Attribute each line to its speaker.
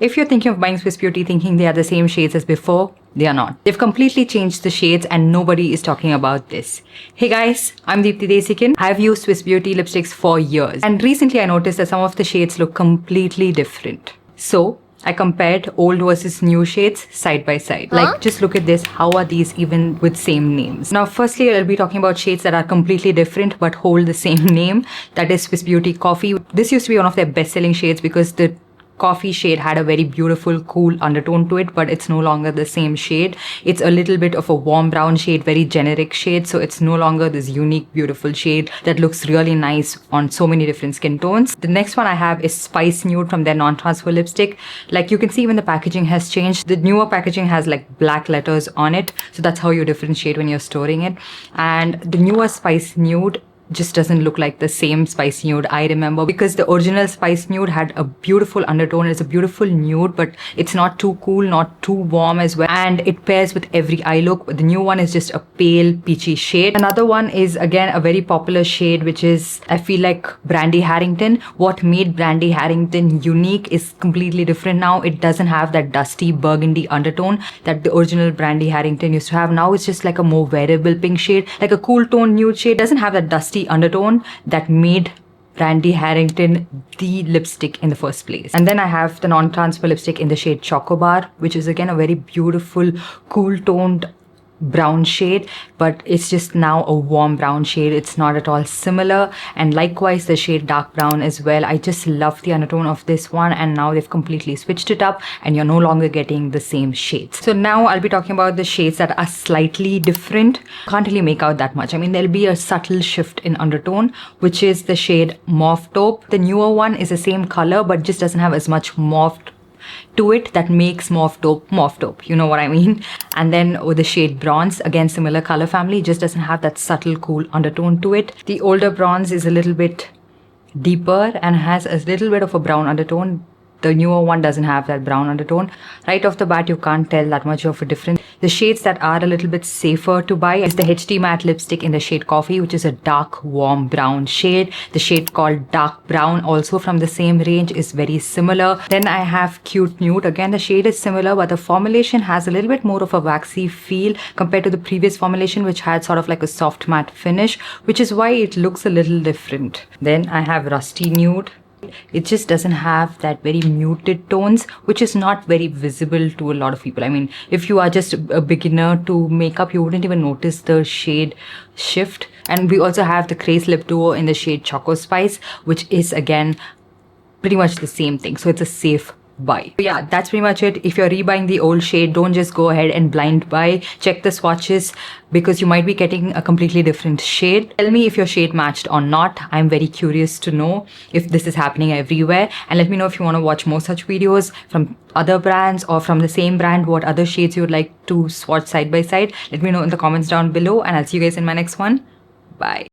Speaker 1: If you're thinking of buying Swiss Beauty thinking they are the same shades as before, they are not. They've completely changed the shades and nobody is talking about this. Hey guys, I'm Deepthi Desikan. I've used Swiss Beauty lipsticks for years and recently I noticed that some of the shades look completely different. So I compared old versus new shades side by side. Like, just look at this. How are these even with same names? Now, firstly, I'll be talking about shades that are completely different but hold the same name. That is Swiss Beauty Coffee. This used to be one of their best-selling shades because the coffee shade had a very beautiful cool undertone to it, but it's no longer the same shade. It's a little bit of a warm brown shade, very generic shade, so it's no longer this unique beautiful shade that looks really nice on so many different skin tones. The next one I have is Spice Nude from their non-transfer lipstick. Like you can see when the packaging has changed, the newer packaging has like black letters on it, so that's how you differentiate when you're storing it. And the newer Spice Nude just doesn't look like the same Spice Nude I remember, because the original Spice Nude had a beautiful undertone. It's a beautiful nude, but it's not too cool, not too warm as well, and it pairs with every eye look. The new one is just a pale peachy shade. Another one is again a very popular shade, which is, I feel like, Brandy Harrington. What made Brandy Harrington unique is completely different now. It doesn't have that dusty burgundy undertone that the original Brandy Harrington used to have. Now it's just like a more wearable pink shade, like a cool tone nude shade. It doesn't have that dusty undertone that made Brandy Harrington the lipstick in the first place. And then I have the non-transfer lipstick in the shade Chocobar, which is again a very beautiful cool toned brown shade, but it's just now a warm brown shade. It's not at all similar. And likewise the shade dark brown as well. I just love the undertone of this one, and now they've completely switched it up and you're no longer getting the same shades. So now I'll be talking about the shades that are slightly different. Can't really make out that much. I mean, there'll be a subtle shift in undertone, which is the shade Mauve-Taupe. The newer one is the same color but just doesn't have as much mauve to it that makes Mauve-Taupe, you know what I mean. And then with the shade Bronze, again similar color family, just doesn't have that subtle cool undertone to it. The older Bronze is a little bit deeper and has a little bit of a brown undertone. The newer one doesn't have that brown undertone. Right off the bat, you can't tell that much of a difference. The shades that are a little bit safer to buy is the HD Matte lipstick in the shade Coffee, which is a dark, warm brown shade. The shade called Dark Brown, also from the same range, is very similar. Then I have Cute Nude. Again, the shade is similar, but the formulation has a little bit more of a waxy feel compared to the previous formulation, which had sort of like a soft matte finish, which is why it looks a little different. Then I have Rusty Nude. It just doesn't have that very muted tones, which is not very visible to a lot of people. I mean, if you are just a beginner to makeup, you wouldn't even notice the shade shift. And we also have the Craze Lip Duo in the shade Choco Spice, which is again pretty much the same thing. So it's a safe buy. Yeah, that's pretty much it. If you're rebuying the old shade, don't just go ahead and blind buy. Check the swatches because you might be getting a completely different shade. Tell me if your shade matched or not. I'm very curious to know if this is happening everywhere, and let me know if you want to watch more such videos from other brands or from the same brand, what other shades you would like to swatch side by side. Let me know in the comments down below, and I'll see you guys in my next one. Bye.